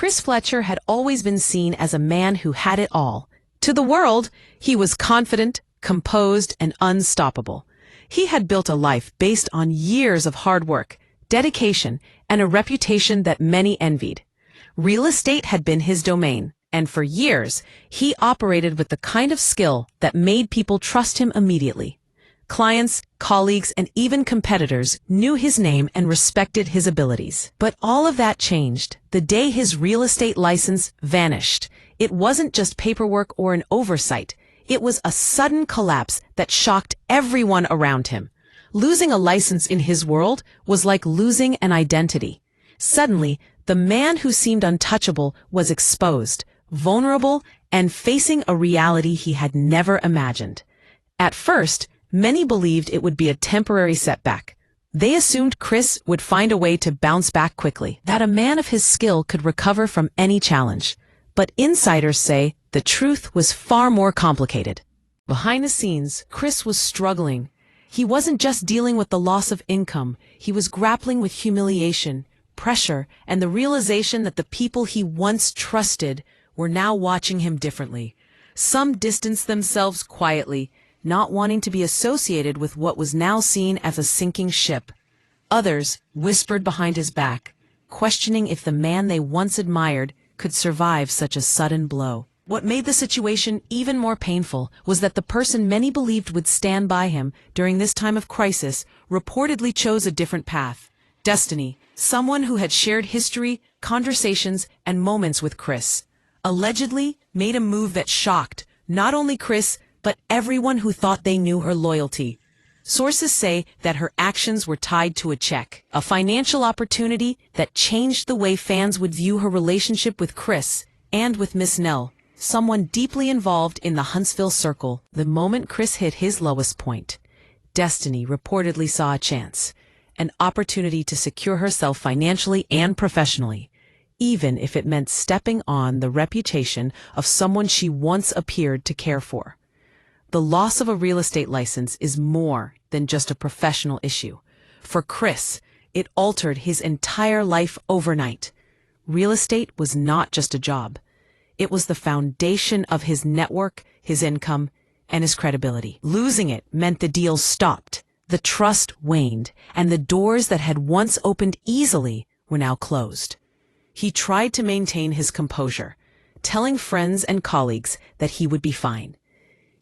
Chris Fletcher had always been seen as a man who had it all. To the world, he was confident, composed, and unstoppable. He had built a life based on years of hard work, dedication, and a reputation that many envied. Real estate had been his domain, and for years, he operated with the kind of skill that made people trust him immediately. Clients, colleagues, and even competitors knew his name and respected his abilities. But all of that changed the day his real estate license vanished. It wasn't just paperwork or an oversight. It was a sudden collapse that shocked everyone around him. Losing a license in his world was like losing an identity. Suddenly, the man who seemed untouchable was exposed, vulnerable, and facing a reality he had never imagined. At first, many believed it would be a temporary setback. They assumed Chris would find a way to bounce back quickly, that a man of his skill could recover from any challenge. But insiders say the truth was far more complicated. Behind the scenes, Chris was struggling. He wasn't just dealing with the loss of income. He was grappling with humiliation, pressure, and the realization that the people he once trusted were now watching him differently. Some distanced themselves quietly, not wanting to be associated with what was now seen as a sinking ship. Others whispered behind his back, questioning if the man they once admired could survive such a sudden blow. What made the situation even more painful was that the person many believed would stand by him during this time of crisis reportedly chose a different path. Destiny, someone who had shared history, conversations, and moments with Chris, allegedly made a move that shocked not only Chris, but everyone who thought they knew her loyalty. Sources say that her actions were tied to a check, a financial opportunity that changed the way fans would view her relationship with Chris and with Miss Nell, someone deeply involved in the Huntsville circle. The moment Chris hit his lowest point, Destiny reportedly saw a chance, an opportunity to secure herself financially and professionally, even if it meant stepping on the reputation of someone she once appeared to care for. The loss of a real estate license is more than just a professional issue. For Chris, it altered his entire life overnight. Real estate was not just a job. It was the foundation of his network, his income, and his credibility. Losing it meant the deals stopped, the trust waned, and the doors that had once opened easily were now closed. He tried to maintain his composure, telling friends and colleagues that he would be fine.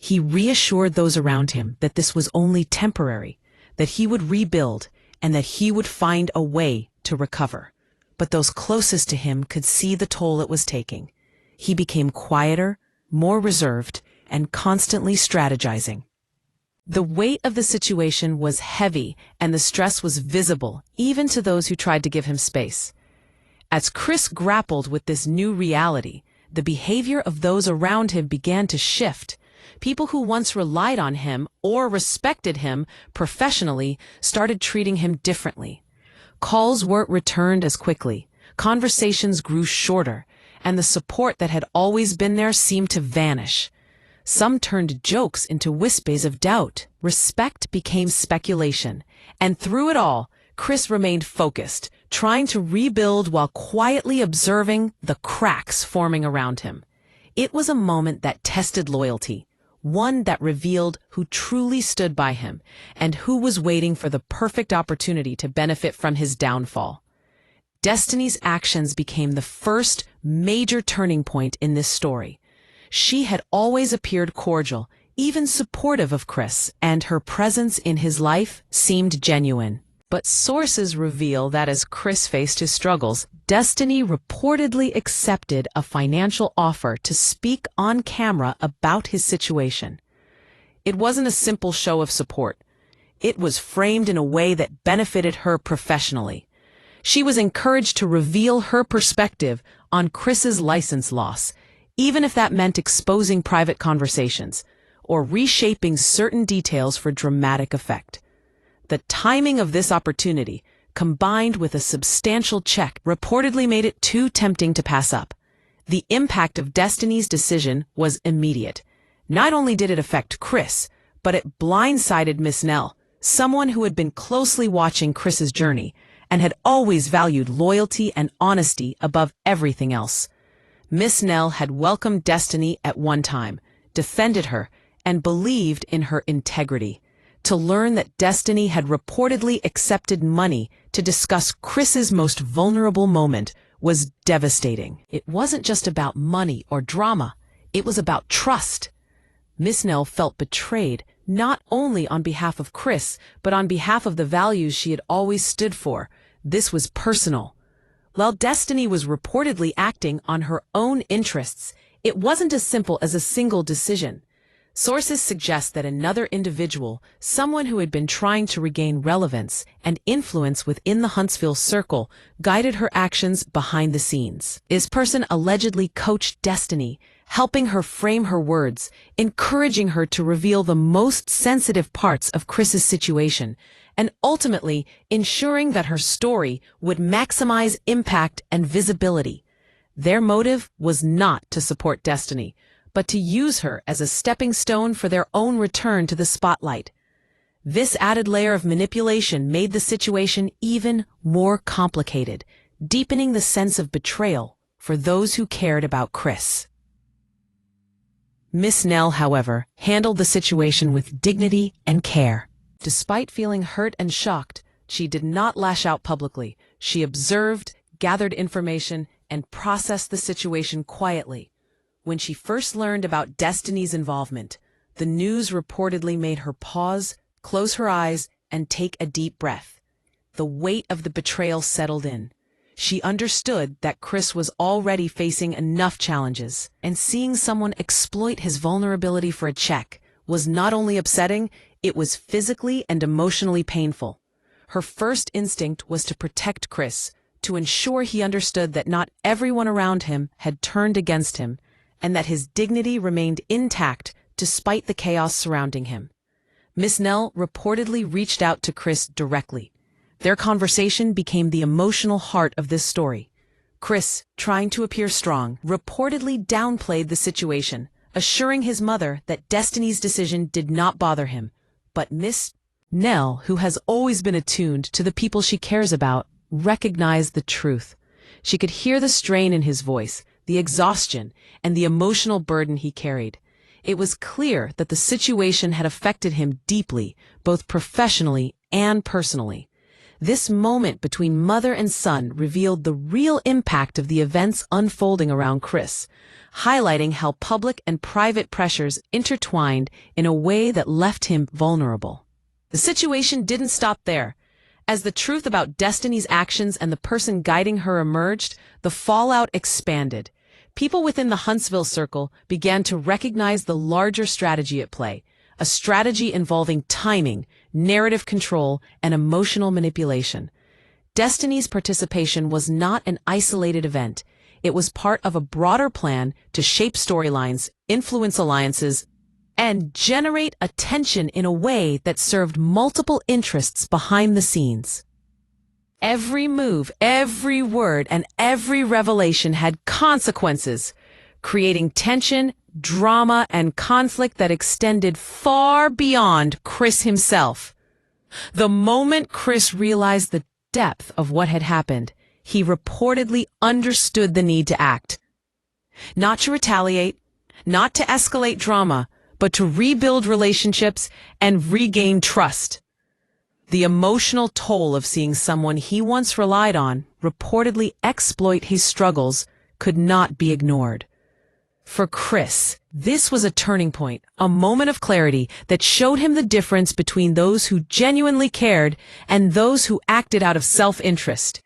He reassured those around him that this was only temporary, that he would rebuild, and that he would find a way to recover. But those closest to him could see the toll it was taking. He became quieter, more reserved, and constantly strategizing. The weight of the situation was heavy, and the stress was visible, even to those who tried to give him space. As Chris grappled with this new reality, the behavior of those around him began to shift. People who once relied on him or respected him professionally started treating him differently. Calls weren't returned as quickly, conversations grew shorter, and the support that had always been there seemed to vanish. Some turned jokes into whispers of doubt. Respect became speculation, and through it all, Chris remained focused, trying to rebuild while quietly observing the cracks forming around him. It was a moment that tested loyalty, one that revealed who truly stood by him and who was waiting for the perfect opportunity to benefit from his downfall. Destiny's actions became the first major turning point in this story. She had always appeared cordial, even supportive of Chris, and her presence in his life seemed genuine. But sources reveal that as Chris faced his struggles, Destiny reportedly accepted a financial offer to speak on camera about his situation. It wasn't a simple show of support. It was framed in a way that benefited her professionally. She was encouraged to reveal her perspective on Chris's license loss, even if that meant exposing private conversations or reshaping certain details for dramatic effect. The timing of this opportunity, combined with a substantial check, reportedly made it too tempting to pass up. The impact of Destiny's decision was immediate. Not only did it affect Chris, but it blindsided Miss Nell, someone who had been closely watching Chris's journey, and had always valued loyalty and honesty above everything else. Miss Nell had welcomed Destiny at one time, defended her, and believed in her integrity. To learn that Destiny had reportedly accepted money to discuss Chris's most vulnerable moment was devastating. It wasn't just about money or drama, it was about trust. Miss Nell felt betrayed, not only on behalf of Chris, but on behalf of the values she had always stood for. This was personal. While Destiny was reportedly acting on her own interests, it wasn't as simple as a single decision. Sources suggest that another individual, someone who had been trying to regain relevance and influence within the Huntsville circle, guided her actions behind the scenes. This person allegedly coached Destiny, helping her frame her words, encouraging her to reveal the most sensitive parts of Chris's situation, and ultimately ensuring that her story would maximize impact and visibility. Their motive was not to support Destiny, but to use her as a stepping stone for their own return to the spotlight. This added layer of manipulation made the situation even more complicated, deepening the sense of betrayal for those who cared about Chris. Miss Nell, however, handled the situation with dignity and care. Despite feeling hurt and shocked, she did not lash out publicly. She observed, gathered information, and processed the situation quietly. When she first learned about Destiny's involvement, the news reportedly made her pause, close her eyes, and take a deep breath. The weight of the betrayal settled in. She understood that Chris was already facing enough challenges, and seeing someone exploit his vulnerability for a check was not only upsetting, it was physically and emotionally painful. Her first instinct was to protect Chris, to ensure he understood that not everyone around him had turned against him, and that his dignity remained intact despite the chaos surrounding him. Miss Nell reportedly reached out to Chris directly. Their conversation became the emotional heart of this story. Chris, trying to appear strong, reportedly downplayed the situation, assuring his mother that Destiny's decision did not bother him. But Miss Nell, who has always been attuned to the people she cares about, recognized the truth. She could hear the strain in his voice, the exhaustion, and the emotional burden he carried. It was clear that the situation had affected him deeply, both professionally and personally. This moment between mother and son revealed the real impact of the events unfolding around Chris, highlighting how public and private pressures intertwined in a way that left him vulnerable. The situation didn't stop there. As the truth about Destiny's actions and the person guiding her emerged, the fallout expanded. People within the Huntsville circle began to recognize the larger strategy at play, a strategy involving timing, narrative control, and emotional manipulation. Destiny's participation was not an isolated event. It was part of a broader plan to shape storylines, influence alliances, and generate attention in a way that served multiple interests behind the scenes. Every move, every word, and every revelation had consequences, creating tension, drama, and conflict that extended far beyond Chris himself. The moment Chris realized the depth of what had happened, he reportedly understood the need to act. Not to retaliate, not to escalate drama, but to rebuild relationships and regain trust. The emotional toll of seeing someone he once relied on reportedly exploit his struggles could not be ignored. For Chris, this was a turning point, a moment of clarity that showed him the difference between those who genuinely cared and those who acted out of self-interest.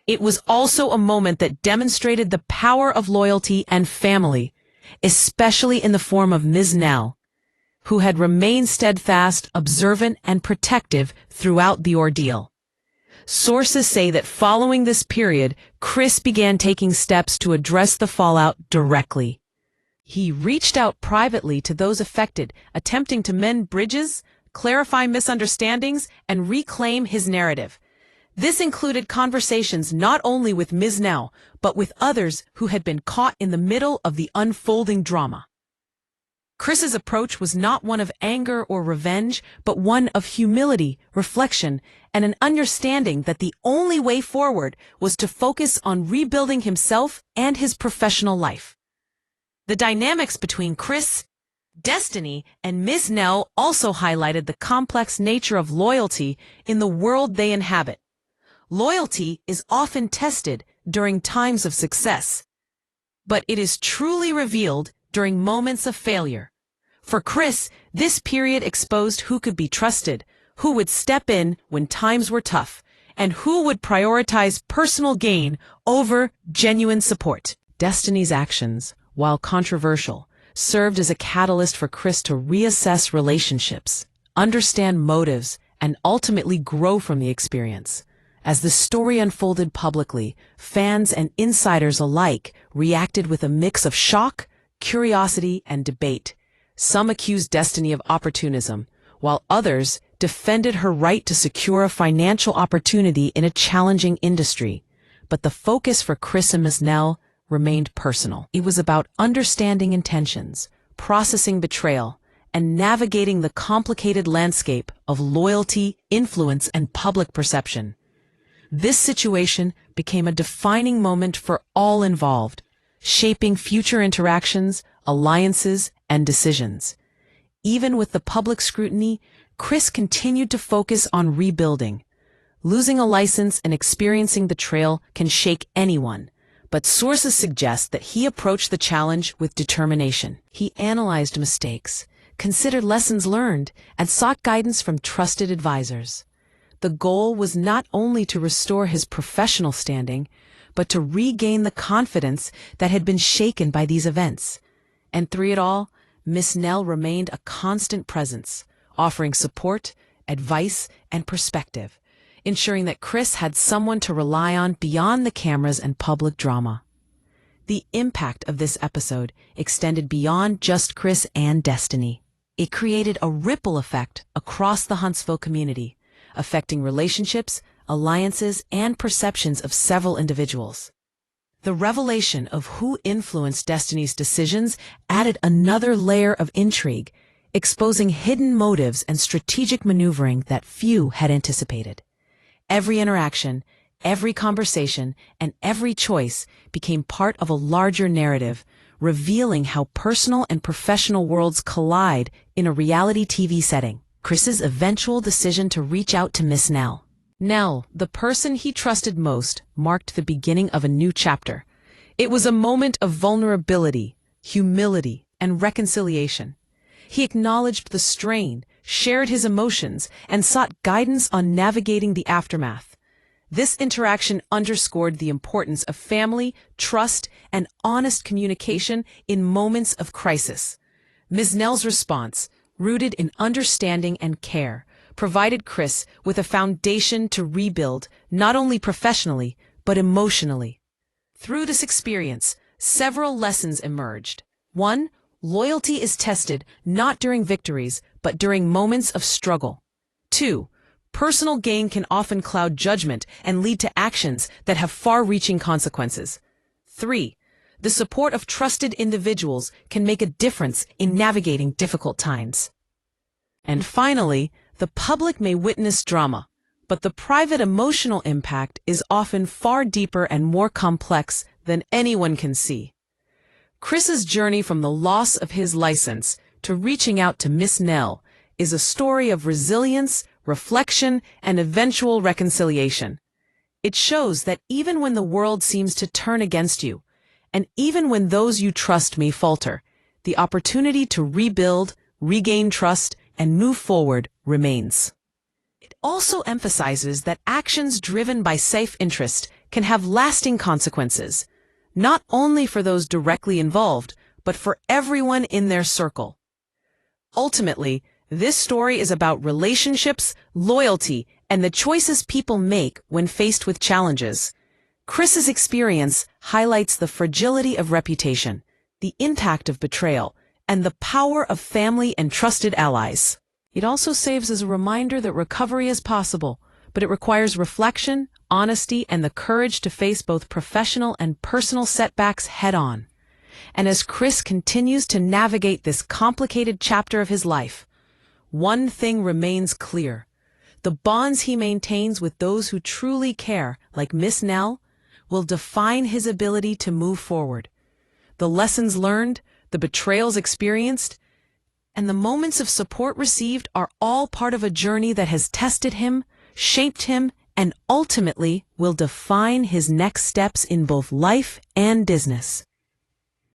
It was also a moment that demonstrated the power of loyalty and family, especially in the form of Ms. Nell, who had remained steadfast, observant, and protective throughout the ordeal. Sources say that following this period, Chris began taking steps to address the fallout directly. He reached out privately to those affected, attempting to mend bridges, clarify misunderstandings, and reclaim his narrative. This included conversations not only with Ms. Nell, but with others who had been caught in the middle of the unfolding drama. Chris's approach was not one of anger or revenge, but one of humility, reflection, and an understanding that the only way forward was to focus on rebuilding himself and his professional life. The dynamics between Chris, Destiny, and Miss Nell also highlighted the complex nature of loyalty in the world they inhabit. Loyalty is often tested during times of success, but it is truly revealed during moments of failure. For Chris, this period exposed who could be trusted, who would step in when times were tough, and who would prioritize personal gain over genuine support. Destiny's actions, while controversial, served as a catalyst for Chris to reassess relationships, understand motives, and ultimately grow from the experience. As the story unfolded publicly, fans and insiders alike reacted with a mix of shock, curiosity, and debate. Some accused Destiny of opportunism, while others defended her right to secure a financial opportunity in a challenging industry. But the focus for Chris and Miss Nell remained personal. It was about understanding intentions, processing betrayal, and navigating the complicated landscape of loyalty, influence, and public perception. This situation became a defining moment for all involved, shaping future interactions, alliances, and decisions. Even with the public scrutiny, Chris continued to focus on rebuilding. Losing a license and experiencing betrayal can shake anyone, but sources suggest that he approached the challenge with determination. He analyzed mistakes, considered lessons learned, and sought guidance from trusted advisors. The goal was not only to restore his professional standing, but to regain the confidence that had been shaken by these events. And through it all, Miss Nell remained a constant presence, offering support, advice, and perspective, ensuring that Chris had someone to rely on beyond the cameras and public drama. The impact of this episode extended beyond just Chris and Destiny. It created a ripple effect across the Huntsville community, affecting relationships, alliances, and perceptions of several individuals. The revelation of who influenced Destiny's decisions added another layer of intrigue, exposing hidden motives and strategic maneuvering that few had anticipated. Every interaction, every conversation, and every choice became part of a larger narrative, revealing how personal and professional worlds collide in a reality TV setting. Chris's eventual decision to reach out to Miss Nell. Nell, the person he trusted most, marked the beginning of a new chapter. It was a moment of vulnerability, humility, and reconciliation. He acknowledged the strain, shared his emotions, and sought guidance on navigating the aftermath. This interaction underscored the importance of family, trust, and honest communication in moments of crisis. Ms. Nell's response, rooted in understanding and care, provided Chris with a foundation to rebuild, not only professionally, but emotionally. Through this experience, several lessons emerged. 1. Loyalty is tested not during victories, but during moments of struggle. 2. Personal gain can often cloud judgment and lead to actions that have far-reaching consequences. 3. The support of trusted individuals can make a difference in navigating difficult times. And finally, the public may witness drama, but the private emotional impact is often far deeper and more complex than anyone can see. Chris's journey from the loss of his license to reaching out to Miss Nell is a story of resilience, reflection, and eventual reconciliation. It shows that even when the world seems to turn against you, and even when those you trust may falter, the opportunity to rebuild, regain trust, and move forward remains. It also emphasizes that actions driven by self-interest can have lasting consequences, not only for those directly involved, but for everyone in their circle. Ultimately, this story is about relationships, loyalty, and the choices people make when faced with challenges. Chris's experience highlights the fragility of reputation, the impact of betrayal, and the power of family and trusted allies. It also serves as a reminder that recovery is possible, but it requires reflection, honesty, and the courage to face both professional and personal setbacks head-on. And as Chris continues to navigate this complicated chapter of his life, one thing remains clear. The bonds he maintains with those who truly care, like Miss Nell, will define his ability to move forward. The lessons learned, the betrayals experienced, and the moments of support received are all part of a journey that has tested him, shaped him, and ultimately will define his next steps in both life and business.